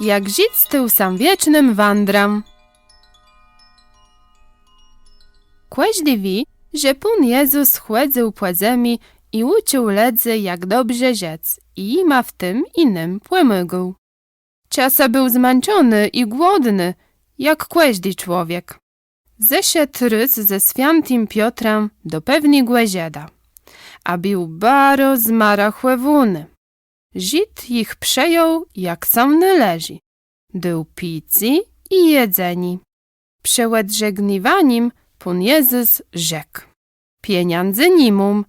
jak żyd z tył sam wiecznym wandram. Kłeźdy wi, że Pan Jezus chłedził płedzemi i uczył ledzy, jak dobrze rzec, i ma w tym innym płemygu. Czasa był zmęczony i głodny, jak kłeźdy człowiek. Zeszedł rys ze świętym Piotrem do pewnego zieda, a był baro zmarachłewuny. Żyd ich przejął, jak sam należy. Był pici i jedzeni. Przed żegniwaniem Pan Jezus rzekł: pieniądze nie mam,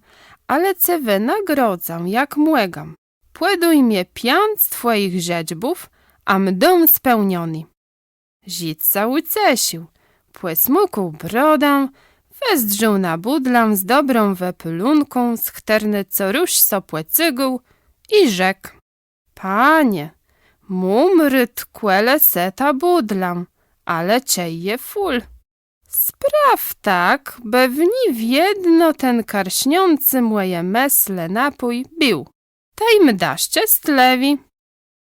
ale ce wynagrodzam, jak młegam. Płeduj mnie 5 twoich rzeźbów, am dom spełniony. Żyd załucesił, płesmukuł brodę, wezдрzył na budlam z dobrą wepylunką, schterny co róż sopłecyguł i rzekł: Panie, mum ryt kwele seta budlam, ale czej je ful. Spraw tak, by w ni wiedno ten karśniący moje mesle napój bił. Tej mdaszcze stlewi.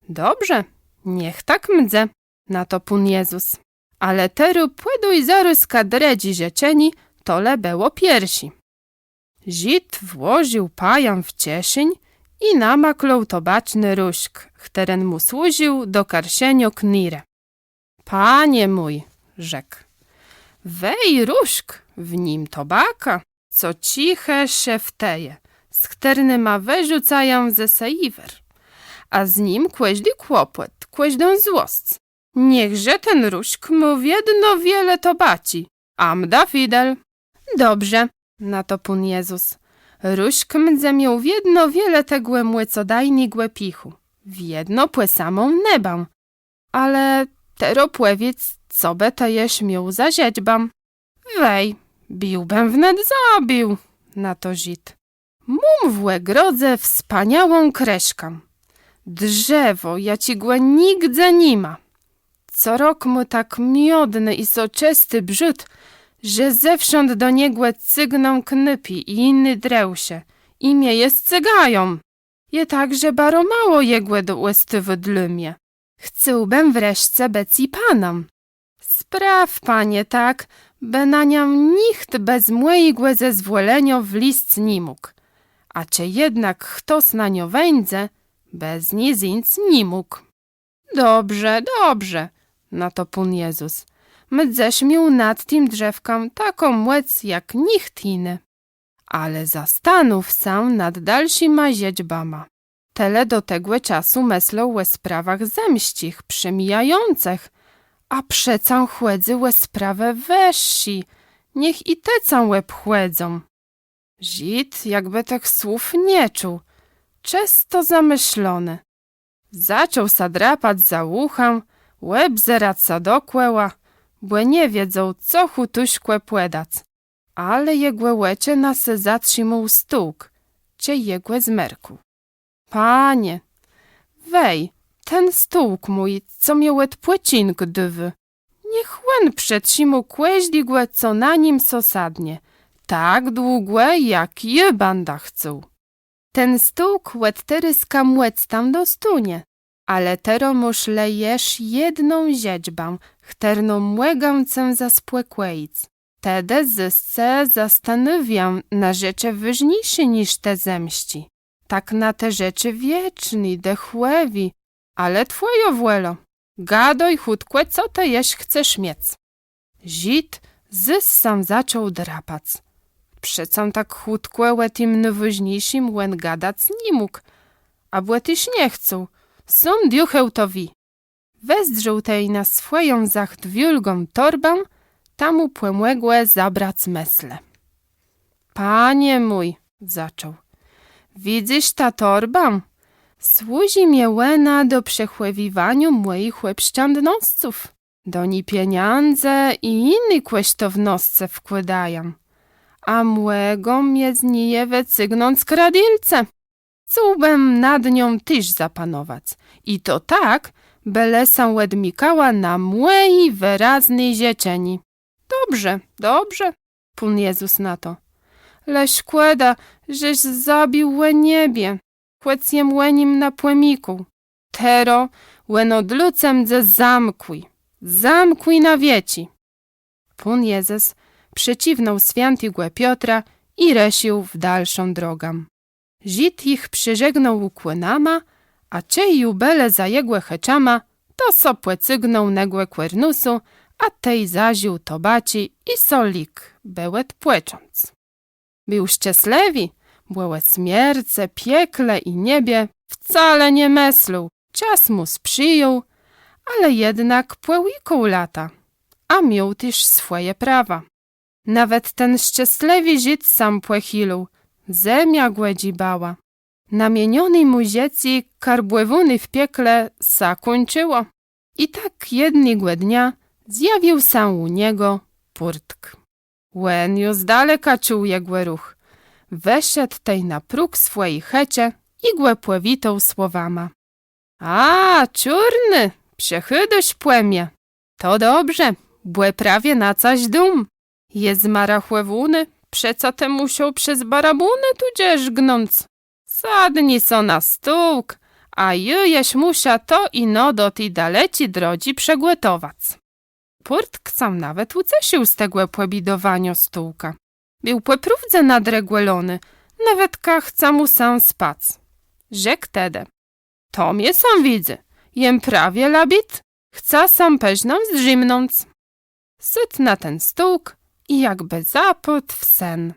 Dobrze, niech tak mdze, na to Pan Jezus. Ale teru płeduj zarys kadredzi rzeczeni, tole było piersi. Żyd włożył pajam w cieszyń i namaklął tobaczny różk, któren mu służył do karsienia knire. Panie mój, rzekł, wej różk, w nim tobaka, co ciche szefteje, z którym ma wyrzucają ze seiwer, a z nim kłeźdy kłopot, kłeźdą złost. Niechże ten różk mu wiedno wiele tobaci, amda fidel. Dobrze, na to Pan Jezus. Różk mdze miał wiedno wiele tegłe młe co dajni głepichu, wiedno płe samą nebam, ale tero płewiec, co be tejeż miał za rzeźbam. Wej, biłbym wnet zabił, na to Żyd. Mum w łegrodze wspaniałą kreszkam. Drzewo, ja ci głę nigdzie nie ma. Co rok mu tak miodny i soczysty brzód, że zewsząd do niego cygną knypi i inny dreusie, i mnie je scygają. Je tak, że baro mało jegłe do łysty wydlymie. Chcąbym wreszcie beci panom. Spraw, panie, tak, by na niam nikt bez mojego zezwolenia w list nie mógł. A czy jednak ktoś na nią wędze, bez nic nie mógł. Dobrze, dobrze, na to Pan Jezus. Mdześ miał nad tym drzewką taką młec jak nikt inny. Ale zastanów sam nad dalszyma rzeźbama. Tele do tego czasu myślą o sprawach zemścich, przemijających, a przecan chłedzy o sprawę weszsi, niech i te całe pchłedzą. Żyd jakby tych słów nie czuł, często zamyślony. Zaczął sadrapać za uchem, łeb zeraca do kłęła, bo nie wiedzą, co chutuśkłe płedać. Ale jegłe łecze na se zatrzymał stółk, cie jegłe zmerku. Panie, wej, ten stółk mój, co miał łet płecink dywy. Niech łen przetrzymu kłeźdigłe, co na nim sosadnie, tak długłe, jak je banda chcą. Ten stółk łet teryska młec tam do stunie, ale tero muszle jesz jedną rzeźbę, chterną młegącę za spłekłejc. Tedy zysce zastanawiam na rzeczy ważniejsze niż te zemści. Tak na te rzeczy wieczny, dechłewi, ale twojo włelo. Gadoj chudkłe, co te jeść chcesz mieć. Żyd zys sam zaczął drapać. Przecą tak chudkłe łetim najważniejszym łen gadać nie mógł, a błetyś nie chcą. Są diucheł to wi. Wezdrzył tej na swoją zacht wiulgą torbę, tamu płemłegłe zabrać mesle. Panie mój, zaczął, widzisz ta torba? Służy mnie łena do przechłewiwania moich łebszczędnosców. Do ni pieniądze i inny kłeś to w nosce wkładają. A młego mnie z niej wycygnąc kradielce. Chcąbym nad nią tyż zapanować. I to tak, byle sam łedmikała na młej wyraznej zieczeni. Dobrze, dobrze, Pan Jezus na to. Leś kłeda, żeś zabił łe niebie, chłeciem łenim na płemiku. Tero, łen odlucem ze zamkuj na wieci. Pan Jezus przeciwnął świętego Piotra i resił w dalszą drogę. Żyd ich przyżegnął ukłonama, a cej jubele za jegłe heczama, to so płecygnął negłe kwernusu, a tej zaził tobaci i solik, bełet płecząc. Był szczęśliwi, błełe smierce, piekle i niebie, wcale nie mesluł, czas mu sprzyjął, ale jednak płełiką lata, a miał też swoje prawa. Nawet ten szczęśliwy Żyd sam płechiluł, zemia głedzibała. Namieniony mu dzieci karbłewuny w piekle zakończyło. I tak jednego dnia zjawił się u niego Purtk. Łen już z daleka czuł jego ruch. Weszedł tej na próg swojej checie i głepłewitą słowama. A, czurny, przechydoś płemie. To dobrze, błe prawie na coś dum. Jest marachłewuny, przeco te musiał przez barabuny tudzież gnąc. Sadni so na stółk, a jeś musia to i no do tej daleci drodzi przegłetować. Purtk sam nawet ucesił z tego płebidowania stółka. Był płeprówdze nadregłelony, nawet chca mu sam spac. Rzekł tedy. To mnie sam widzę, jem prawie labit, chca sam peźną zdrzimnąc. Syt na ten stółk i jakby zapot w sen.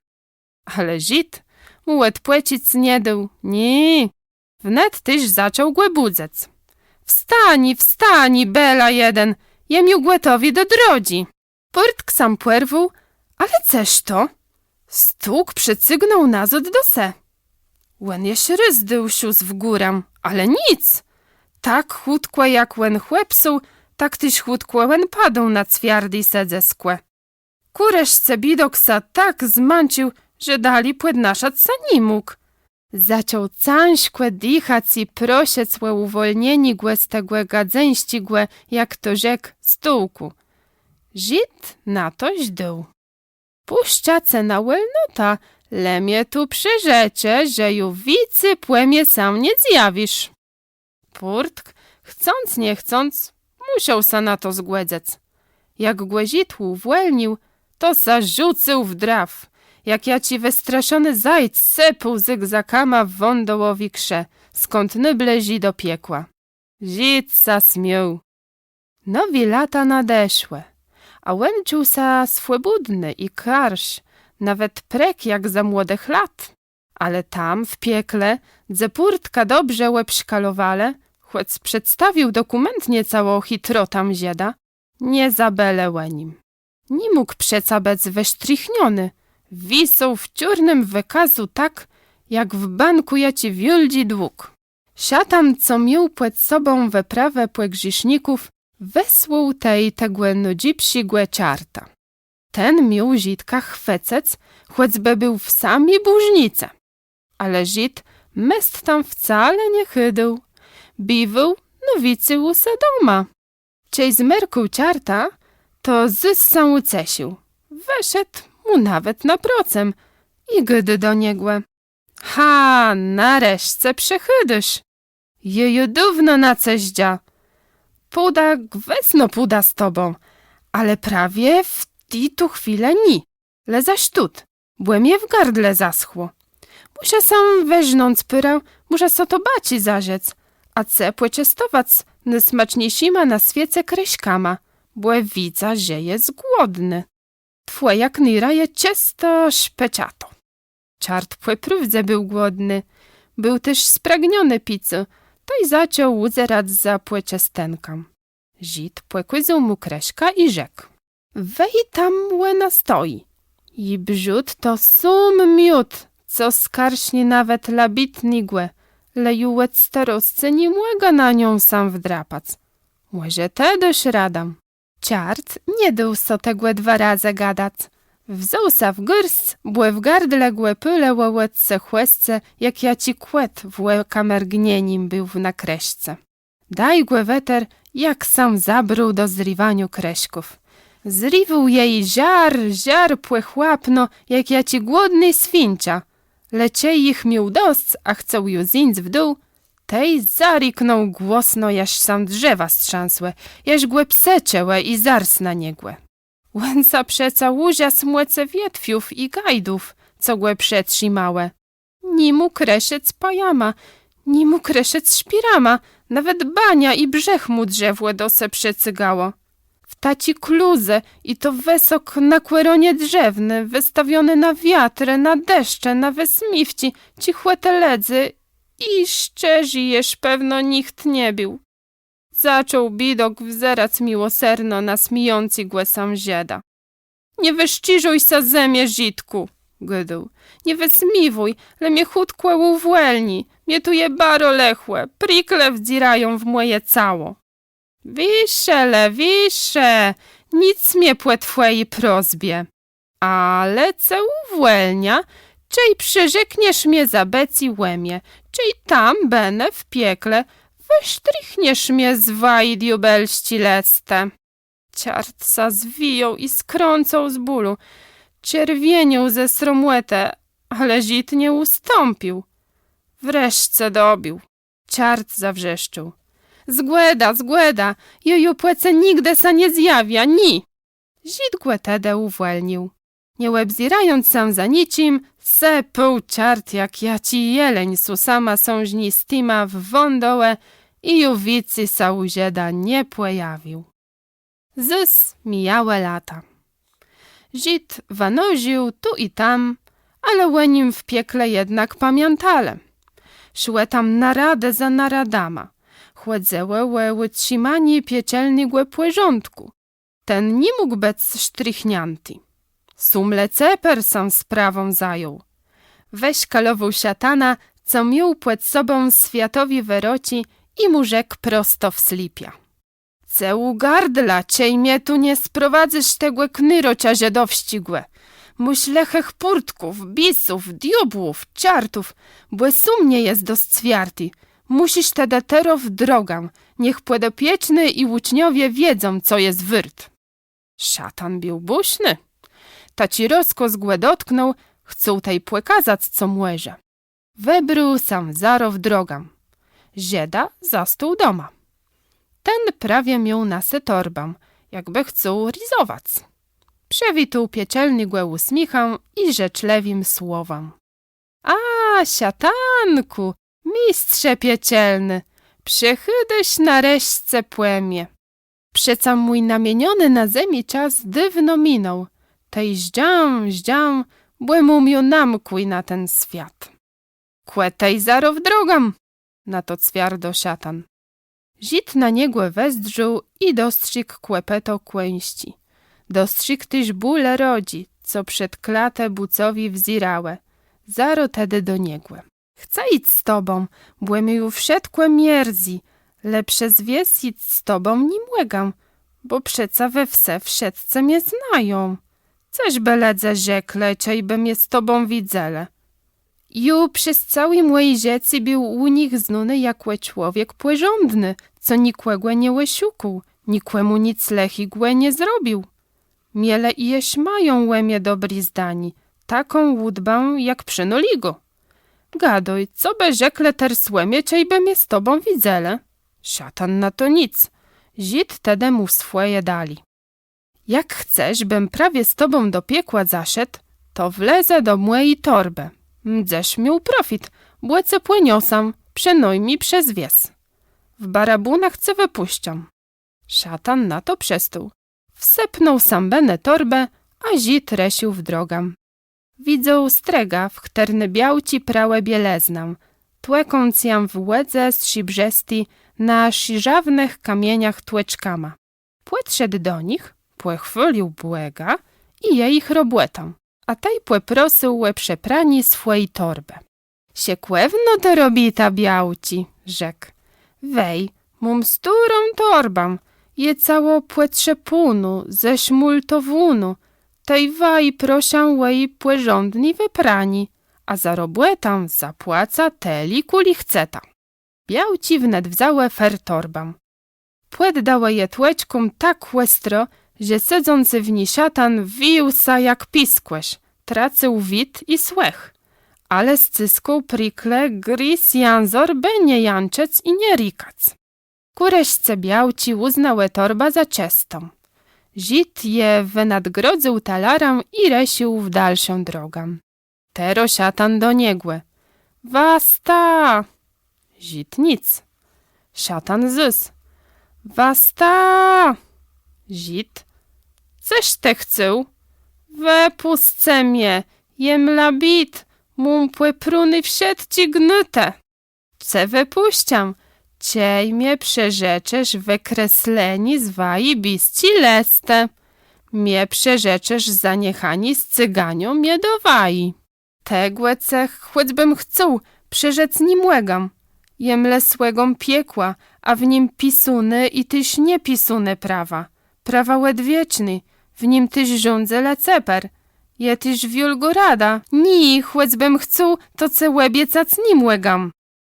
Ale Żyd mu łed płecic nie dał, nie. Wnet tyś zaczął głebudzec. Wstani, bela jeden, jem głetowi do drodzi. Purtk sam płerwał, ale ceż to? Stółk przycygnął nazad do se. Łen jeś ryzdył sióz w górę, ale nic. Tak chudkłe jak łen chłepsuł, tak tyś chudkłe łen padł na cwiardy sedze skłe. Kureszce bidok sa tak zmęcił, że dali płednaszać sa nie mógł. Zaczął cańśkłe dychać i prosiec łe uwolnieni głe z tego gadzęścigłe, jak to rzekł, stółku. Żyd na toś dół. Puszczace na łelnota, lemie tu przyrzecie, że ju wicy płemie sam nie zjawisz. Purtk, chcąc nie chcąc, musiał sa na to zgłedzec. Jak głezitł uwolnił, to zarzucył w draw. Jak ja ci wystraszony zajdź sypał zygzakama w wądołowi krze, skąd nyblezi do piekła. Żyd zasmiał. Nowi lata nadeszłe, a łen czuł sa swobodny i karsz, nawet prek jak za młodych lat. Ale tam, w piekle, dze Purtka dobrze łeb szkalowale, choć przedstawił dokumentnie całą hitro tam zieda, nie zabele łenim. Nie mógł przeca bec wesztrichniony, wisał w ciurnym wykazu tak, jak w banku jaci wiuldzi dług. Siatam, co miał przed sobą wyprawę płegrzeszników, wesłał tej tegłe nudzipsigłe czarta. Ten miał Żydka chwecec, choćby był w sami burznice. Ale Żyd mest tam wcale nie chydył. Biwał nowicy u se doma. Cej zmerkuł czarta, to zyssał ucesił. Weszedł mu nawet na procem i gdy do niegłe. Ha, nareszcie przechydysz. Jeju dówno na ceździa. Puda, gwesno puda z tobą, ale prawie w tu chwilę ni. Le zaś tut, błemie w gardle zaschło. Muszę sam weźnąc pyrał, muszę so to baci zarzec, a ce płeczestować nysmaczniejsima na świece kreśkama, błe widza, że jest głodny. Twoja knira je ciesto szpeciato. Czart płeprówdze był głodny, był też spragniony picy, to i zaczął łuzerać za płeczestenką. Żyd płekłyzał mu kreśka i rzekł. Wej tam łena stoi. I brzód to sum miód, co skarśnie nawet labitnigłe, lejułec starostce nie młega na nią sam wdrapac. Może tedyż radam. Czart nie dał so tegłe 2 razy gadać. Wziął sa w gyrst, błe w gardle głe pyle łołecce chłesce, jak ja ci kłet w łeka mergnienim był w nakreśce. Daj głe weter, jak sam zabruł do zrywaniu kreśków. Zriwał jej ziar płechłapno, jak ja ci głodny swincia. Leciej ich miał dost, a chcą ju zińc w dół, tej zariknął głosno, jaś sam drzewa strzęsłe, jaś głę pseciałe i zars na niegłe. Łęca przeca łuzia smłece wietwiów i gajdów, co głę przetrzymałe. Ni mu kreszyc pajama, ni mu kreszyc szpirama, nawet bania i brzech mu drzewłe dose przecygało. W taci kluze i to wesok na kłeronie drzewny, wystawiony na wiatrę, na deszcze, na wesmiwci, cichłe teledzy i szczerzy jeż pewno nikt nie bił. Zaczął bidok wzerać miłosierno na smijący głos sąsiada. Nie wyszczyżuj se zemie, żitku, gydł. Nie wysmiwuj, le mnie chudkłe uwłelni, mnie tu je baro lechłe, prikle wdzirają w moje cało. Wisze, nic mnie płe twojej prozbie. Ale co uwłelnia, czej przyrzekniesz mnie za beci łemie, czej tam benę w piekle, wysztrichniesz mnie z waj diubelści leste. Ciarca zwiją i skrącą z bólu, czerwienił ze sromłetę, ale żit nie ustąpił. Wreszcie dobił. Ciart zawrzeszczył. Zgłeda, joju płece nigdy sa nie zjawia, ni. Żit głetedę uwolnił. Nie łebzirając sam za nicim, se pół ciart jak ja ci jeleń susama sążnistima w wądołę i juwicy sałuzieda nie pojawił. Zys mijałe lata. Żit wanoził tu i tam, ale łenim w piekle jednak pamiętale. Szłe tam naradę za naradama. Chłedzełe łeły trzymani piecelni głepłe rządku. Ten nie mógł bec sztrichnianty. Sumle ceper sam sprawą zajął. Weź kalował siatana, co miał przed sobą światowi weroci i mu rzekł prosto w slipia. Ceł gardla, ciej mnie tu nie sprowadzysz tego knyrocia ziedowścigłe. Muślechech purtków, bisów, diobłów, ciartów, bo sumnie jest do scwiarty. Musisz te detero w drogę, niech podopieczny i uczniowie wiedzą, co jest wyrt. Szatan był buśny. Ta ci rozkaz głę dotknął, chcą tej płekazać, co młeże. Webru sam zaro w drogę. Zieda zastół doma. Ten prawie miał nasy torbę, jakby chcą rizować. Przewitał piecelny głę uśmiechą i rzeczlewim słowem. A, siatanku, mistrze piecelny, przychydyś nareszcie płemie. Przeca mój namieniony na ziemi czas dywno minął. Tej żdziam, błem umiał namkłuj na ten świat. Kłetej zaro w drogę, na to cwiardo siatan. Żit na niegłe westdrzył i dostrzegł kłepeto kłęści. Dostrzegł tyś bóle rodzi, co przed klatę bucowi wzirałe. Zaro tedy do niegłe. Chcę iść z tobą, błem ju wszedkłe mierzi, le przez wies iść z tobą nie młegam, bo przeca we wse wszedce mnie znają. Coś beledze rzekle, czejby mnie z tobą widzele. Ju przez cały mojej rzecy był u nich znany jakłe człowiek porządny, co nikłego nie łesiukł, nikłemu nic lechigłe nie zrobił. Miele i jeś mają łemie dobry zdani, taką łudbę jak przynuli go. Gadoj, co by rzekle tersłemie, czejby mnie z tobą widzele? Szatan na to nic. Żid tedy mu swoje dali. Jak chcesz, bym prawie z tobą do piekła zaszedł, to wlezę do mojej torby. Mdzesz miał profit, błece płyniosam, przenoj mi przez wies. W barabunach chcę wypuściam. Szatan na to przestał. Wsepnął sam benę torbę, a Żid resił w drogę. Widzą strega w chterny białci prałe bieleznam, tłekąc jam w łedze z szibrzesti na sziżawnych kamieniach tłeczkama. Płetszedł do nich, płechwylił błega i je ich robłetą, a tej płeprosył łe przeprani swojej torby. Siekłewno to robi ta białci, rzekł. Wej, mum stórą torbam, je cało płetrze punu, ze szmultowunu, tej waj prosią łej płeżądni wyprani, a za robłetą zapłaca teli kuli chceta. Białci wnet wzałe fer torbam. Płet dałe je tłeczkom tak łestro, że sedzący w ni szatan wił sa jak piskłeś, tracył wid i słech, ale z cyską prikle gris janzor by nie janczec i nie rikac. Kureśce białci uznałe torba za czestą. Żyd je wynadgrodził talaram i resił w dalszą drogę. Tero szatan do niegłe. Wasta! Żyd nic. Szatan zus. Wasta! Żyd. Coś te chcą? Wypustce mnie, jemla bit, mum płe pruny wszedł ci gnyte. Ce wypuściam, ciej mnie przerzeczesz wykresleni z wai bisci leste. Mnie przerzeczesz zaniechani z cyganią mnie do wai. Tegłe cech choćbym chcął, przerzec nim łegam. Jemle słegom piekła, a w nim pisuny i tyś nie pisuny prawa. Prawa łed wieczny, w nim tyś rządze leceper. Je tyś wiolgorada, ni, choćbym chcął, to ce łebiecac nim łegam.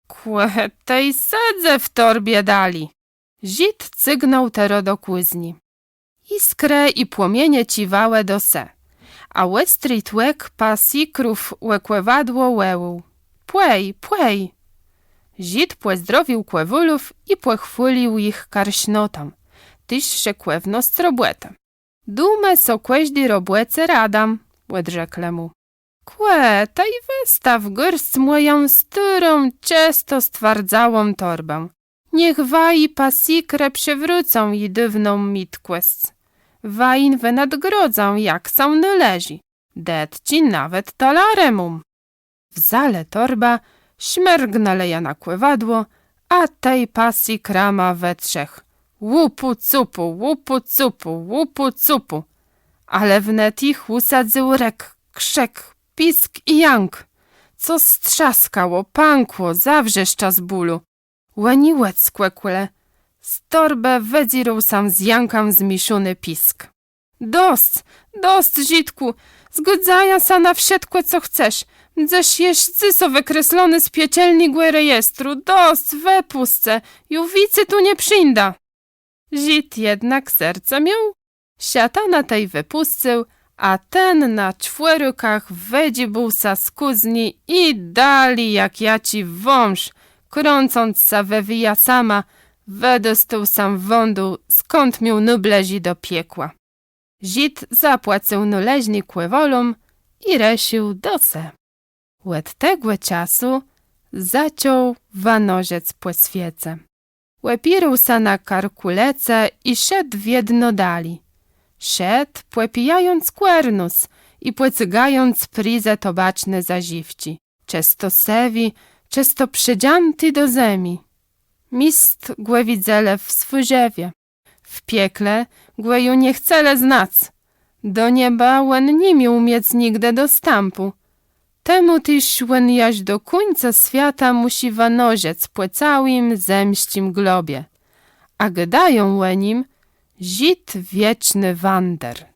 Kłe, tej sedzę w torbie dali. Żyd cygnął tero do kuźni. Iskrę i płomienie ciwałe do se, a łestry tłek pasi krów łekłewadło łełł. Płej, płej. Żyd płezdrowił kłewulów i płechwulił ich karśnotam, tyś szekłewno strobłetem. Dumę so kłeźdi robłece radam, łedrzekle mu. Kłe, taj wystaw gyrst moją styrą, często stwardzałą torbę. Niech wai pasikrę przywrócą i dywną mitkłes. Wain wynadgrodzą, jak sam należy. Det ci nawet talaremum. W zale torba śmergnęleja na kływadło, a tej pasji krama we trzech. Łupu cupu, łupu cupu, łupu cupu. Ale wnet ich usadził rek, krzek, pisk i jank. Co strzaskało, pękło, zawrzeszcza z bólu. Łeni łec skłekle. Z torbę wedzirał sam z jankam zmiszony pisk. Dost, Żydku, zgodzaja sa na wszystko, co chcesz. Mdześ jest cyso wykreslony z piecelni rejestru. Dost, wypustce, juwicy tu nie przynda. Żyd jednak serce miał. Siatana tej wypustcył, a ten na czworykach wydzibł sa z kuzni i dali jak jaci wąż, krącąc sa wewija sama, wedostał sam wądu, skąd miał nublezi do piekła. Żyd zapłacał nuleźni kłewolom i resił do se. Łed tegłe czasu zaciął wanożec po świece. Łepirał sa na karkulece i szedł w jedno dali. Szedł, płepijając kłernus i płecygając prize tobaczne zaziwci. Często sewi, często przydzianty do zemi. Mist głewidzele w swyrzewie. W piekle gweju nie chcele znac. Do nieba łen nie miał mieć nigdy dostępu. Temu tyś łen jaś do końca świata musi wanożec po całym zemścim globie. A gdają łenim Żyd wieczny wander.